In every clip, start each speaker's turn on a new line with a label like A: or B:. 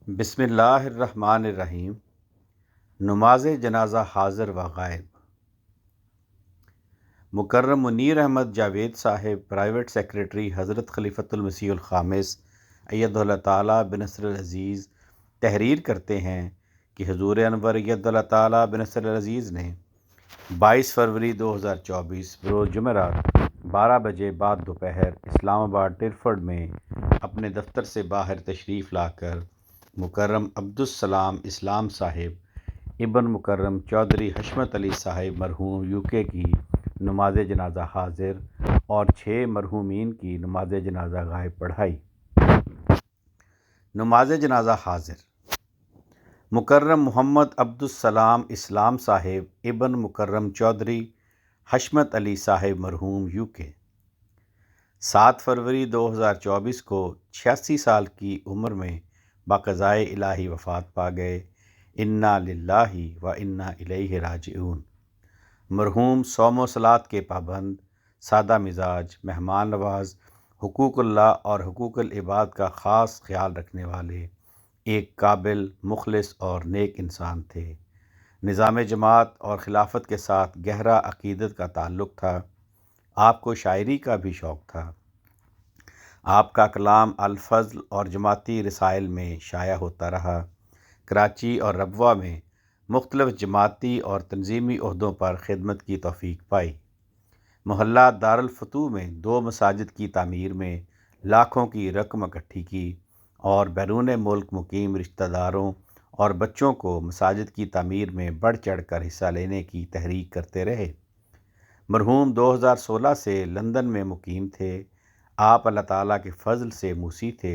A: بسم اللہ الرحمن الرحیم۔ نماز جنازہ حاضر و غائب۔ مکرم منیر احمد جاوید صاحب، پرائیویٹ سیکریٹری حضرت خلیفۃ المسیح الخامس ایدہ اللہ تعالیٰ بنصر العزیز، تحریر کرتے ہیں کہ حضور انور ایدہ اللہ تعالیٰ بنصر العزیز نے 22 فروری 2024 بروز جمعرات 12 بجے بعد دوپہر اسلام آباد ٹرفرڈ میں اپنے دفتر سے باہر تشریف لا کر مکرم عبدالسلام اسلام صاحب ابن مکرم چودھری حشمت علی صاحب مرحوم UK کی نماز جنازہ حاضر اور 6 مرحومین کی نماز جنازہ غائب پڑھائی۔ نماز جنازہ حاضر: مکرم محمد عبدالسلام اسلام صاحب ابن مکرم چودھری حشمت علی صاحب مرحوم UK 7 فروری 2024 کو 86 سال کی عمر میں بقضائے الہی وفات پا گئے۔ انا للہ و انا الیہ راجعون۔ مرحوم صوم و صلات کے پابند، سادہ مزاج، مہمان نواز، حقوق اللہ اور حقوق العباد کا خاص خیال رکھنے والے ایک قابل، مخلص اور نیک انسان تھے۔ نظام جماعت اور خلافت کے ساتھ گہرا عقیدت کا تعلق تھا۔ آپ کو شاعری کا بھی شوق تھا۔ آپ کا کلام الفضل اور جماعتی رسائل میں شائع ہوتا رہا۔ کراچی اور ربوہ میں مختلف جماعتی اور تنظیمی عہدوں پر خدمت کی توفیق پائی۔ محلہ دارالفتوح میں 2 مساجد کی تعمیر میں لاکھوں کی رقم اکٹھی کی اور بیرون ملک مقیم رشتہ داروں اور بچوں کو مساجد کی تعمیر میں بڑھ چڑھ کر حصہ لینے کی تحریک کرتے رہے۔ مرحوم 2016 سے لندن میں مقیم تھے۔ آپ اللہ تعالیٰ کے فضل سے موسی تھے۔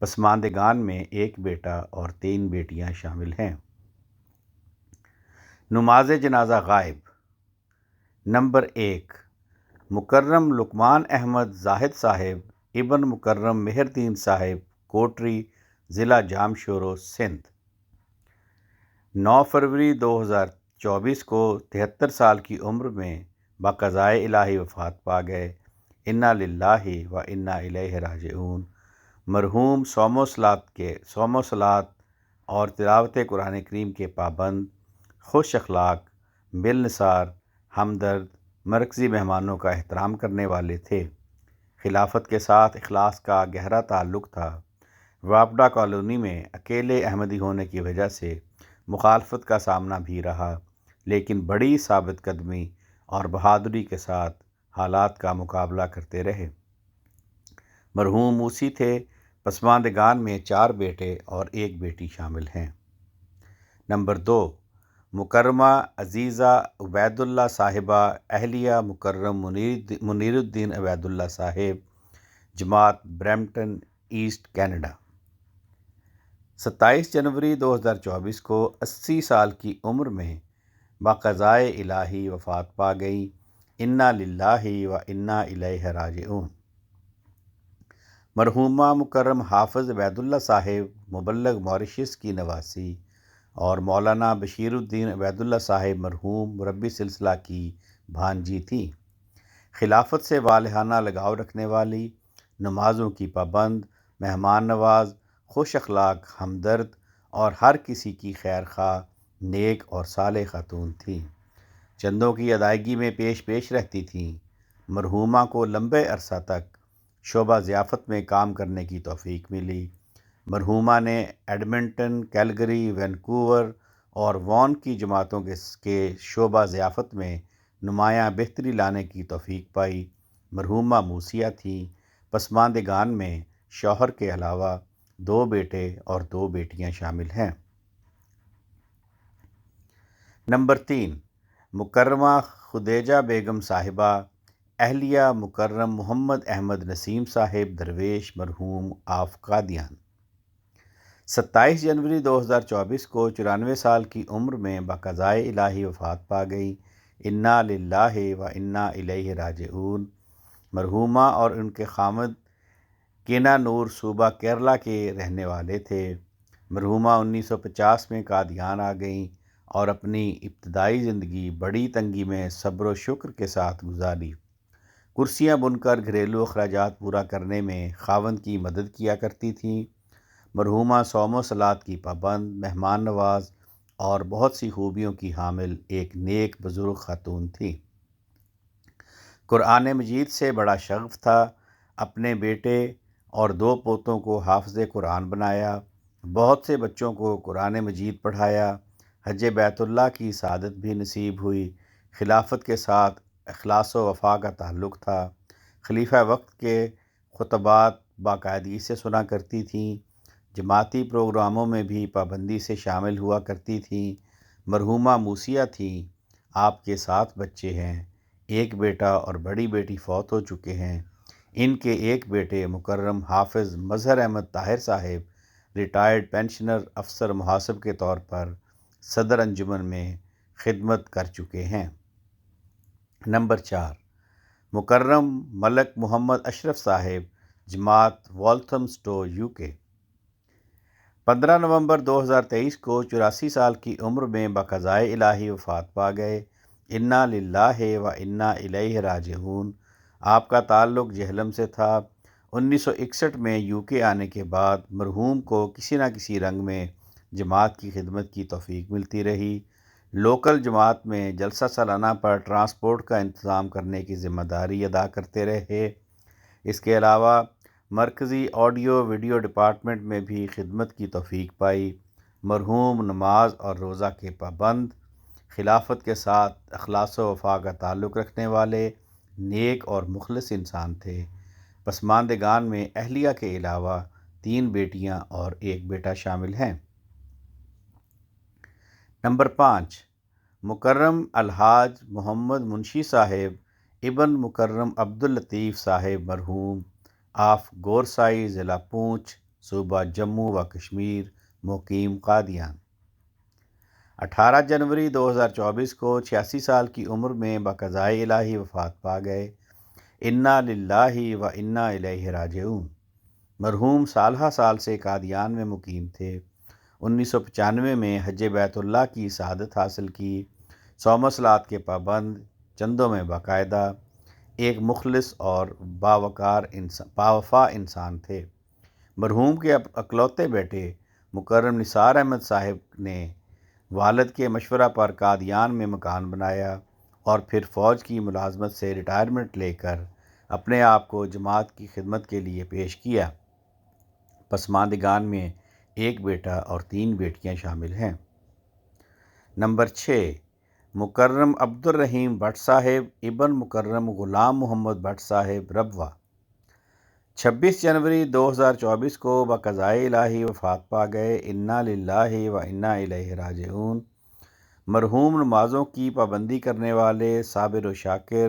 A: پسماندگان میں 1 بیٹا اور 3 بیٹیاں شامل ہیں۔ نماز جنازہ غائب: نمبر 1، مکرم لقمان احمد زاہد صاحب ابن مکرم مہردین صاحب کوٹری، ضلع جام شورو، سندھ 9 فروری 2024 کو 73 سال کی عمر میں بقضائے الہی وفات پا گئے۔ انا للہ و انا الیہ راجعون۔ مرحوم صوم و صلات اور تلاوت قرآن کریم کے پابند، خوش اخلاق، ملنسار، ہمدرد، مرکزی مہمانوں کا احترام کرنے والے تھے۔ خلافت کے ساتھ اخلاص کا گہرا تعلق تھا۔ واپڈا کالونی میں اکیلے احمدی ہونے کی وجہ سے مخالفت کا سامنا بھی رہا، لیکن بڑی ثابت قدمی اور بہادری کے ساتھ حالات کا مقابلہ کرتے رہے۔ مرحوم موسی تھے۔ پسماندگان میں 4 بیٹے اور 1 بیٹی شامل ہیں۔ نمبر 2، مکرمہ عزیزہ عبید اللہ صاحبہ اہلیہ مکرم منیر الدین عبید اللہ صاحب، جماعت برمپٹن ایسٹ، کینیڈا 27 جنوری 2024 کو 80 سال کی عمر میں بقضائے الہی وفات پا گئیں۔ انا للہ و انا الیہ راجعون۔ مرحومہ مکرم حافظ عبید اللہ صاحب مبلغ ماریشس کی نواسی اور مولانا بشیر الدین عبید اللہ صاحب مرحوم مربی سلسلہ کی بھانجی تھیں۔ خلافت سے والہانہ لگاؤ رکھنے والی، نمازوں کی پابند، مہمان نواز، خوش اخلاق، ہمدرد اور ہر کسی کی خیر خواہ، نیک اور صالح خاتون تھیں۔ چندوں کی ادائیگی میں پیش رہتی تھیں۔ مرحومہ کو لمبے عرصہ تک شعبہ ضیافت میں کام کرنے کی توفیق ملی۔ مرحومہ نے ایڈمنٹن، کیلگری، وینکوور اور وان کی جماعتوں کے شعبہ ضیافت میں نمایاں بہتری لانے کی توفیق پائی۔ مرحومہ موسیہ تھیں۔ پسماندگان میں شوہر کے علاوہ 2 بیٹے اور 2 بیٹیاں شامل ہیں۔ نمبر 3، مکرمہ خدیجہ بیگم صاحبہ اہلیہ مکرم محمد احمد نسیم صاحب درویش مرحوم آف قادیان 27 جنوری 2024 کو 94 سال کی عمر میں بقضائے الہی وفات پا گئیں۔ انا للہ و انا الیہ راجعون۔ مرحومہ اور ان کے خامد کینانور، صوبہ کیرلا کے رہنے والے تھے۔ مرحومہ 1950 میں قادیان آ گئیں اور اپنی ابتدائی زندگی بڑی تنگی میں صبر و شکر کے ساتھ گزاری۔ کرسیاں بن کر گھریلو اخراجات پورا کرنے میں خاوند کی مدد کیا کرتی تھیں۔ مرحومہ صوم و صلات کی پابند، مہمان نواز اور بہت سی خوبیوں کی حامل ایک نیک بزرگ خاتون تھی۔ قرآن مجید سے بڑا شغف تھا۔ اپنے بیٹے اور 2 پوتوں کو حافظ قرآن بنایا، بہت سے بچوں کو قرآن مجید پڑھایا، حج بیت اللہ کی سعادت بھی نصیب ہوئی۔ خلافت کے ساتھ اخلاص و وفا کا تعلق تھا۔ خلیفہ وقت کے خطبات باقاعدگی سے سنا کرتی تھیں، جماعتی پروگراموں میں بھی پابندی سے شامل ہوا کرتی تھیں۔ مرحومہ موسیہ تھیں۔ آپ کے 7 بچے ہیں، ایک بیٹا اور بڑی بیٹی فوت ہو چکے ہیں۔ ان کے ایک بیٹے مکرم حافظ مظہر احمد طاہر صاحب ریٹائرڈ پینشنر افسر محاسب کے طور پر صدر انجمن میں خدمت کر چکے ہیں۔ نمبر 4، مکرم ملک محمد اشرف صاحب جماعت والتھمسٹو UK۔ 15 نومبر 2023 کو 84 سال کی عمر میں بقضائے الہی وفات پا گئے۔ انا للہ و انا الیہ راجعون۔ آپ کا تعلق جہلم سے تھا۔ 1961 میں UK آنے کے بعد مرحوم کو کسی نہ کسی رنگ میں جماعت کی خدمت کی توفیق ملتی رہی۔ لوکل جماعت میں جلسہ سالانہ پر ٹرانسپورٹ کا انتظام کرنے کی ذمہ داری ادا کرتے رہے۔ اس کے علاوہ مرکزی آڈیو ویڈیو ڈپارٹمنٹ میں بھی خدمت کی توفیق پائی۔ مرحوم نماز اور روزہ کے پابند، خلافت کے ساتھ اخلاص و وفا کا تعلق رکھنے والے نیک اور مخلص انسان تھے۔ پسماندگان میں اہلیہ کے علاوہ 3 بیٹیاں اور 1 بیٹا شامل ہیں۔ نمبر 5، مکرم الحاج محمد منشی صاحب ابن مکرم عبداللطیف صاحب مرحوم آف گورسائی، ضلع پونچھ، صوبہ جموں و کشمیر، مقیم قادیان۔ 18 جنوری 2024 کو 86 سال کی عمر میں بقضائے الہی وفات پا گئے۔ انا للہ و انا الیہ راجعون۔ مرحوم سالہ سال سے قادیان میں مقیم تھے۔ 1995 میں حج بیت اللہ کی سعادت حاصل کی۔ صوم و صلات کے پابند، چندوں میں باقاعدہ، ایک مخلص اور باوفا انسان تھے۔ مرحوم کے اکلوتے بیٹے مکرم نثار احمد صاحب نے والد کے مشورہ پر قادیان میں مکان بنایا اور پھر فوج کی ملازمت سے ریٹائرمنٹ لے کر اپنے آپ کو جماعت کی خدمت کے لیے پیش کیا۔ پسماندگان میں 1 بیٹا اور 3 بیٹیاں شامل ہیں۔ نمبر 6، مکرم عبد الرحیم بٹ صاحب ابن مکرم غلام محمد بٹ صاحب ربوہ۔ 26 جنوری 2024 کو بقضائے الہی وفات پا گئے۔ انا للہ و انا الیہ راجعون۔ مرحوم نمازوں کی پابندی کرنے والے، صابر و شاکر،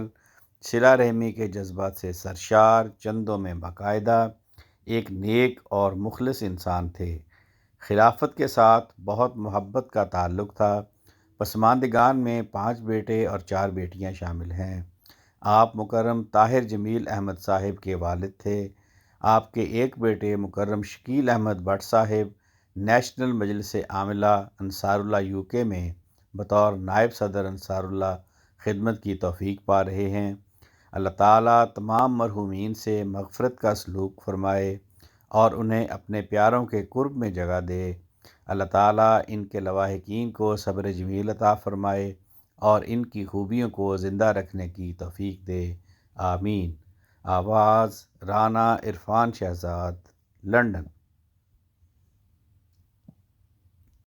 A: صلہ رحمی کے جذبات سے سرشار، چندوں میں باقاعدہ، ایک نیک اور مخلص انسان تھے۔ خلافت کے ساتھ بہت محبت کا تعلق تھا۔ پسماندگان میں 5 بیٹے اور 4 بیٹیاں شامل ہیں۔ آپ مکرم طاہر جمیل احمد صاحب کے والد تھے۔ آپ کے 1 بیٹے مکرم شکیل احمد بٹ صاحب نیشنل مجلس عاملہ انصار اللہ UK میں بطور نائب صدر انصار اللہ خدمت کی توفیق پا رہے ہیں۔ اللہ تعالیٰ تمام مرحومین سے مغفرت کا سلوک فرمائے اور انہیں اپنے پیاروں کے قرب میں جگہ دے۔ اللہ تعالیٰ ان کے لواحقین کو صبر جمیل عطا فرمائے اور ان کی خوبیوں کو زندہ رکھنے کی توفیق دے، آمین۔ آواز رانا عرفان شہزاد، لندن۔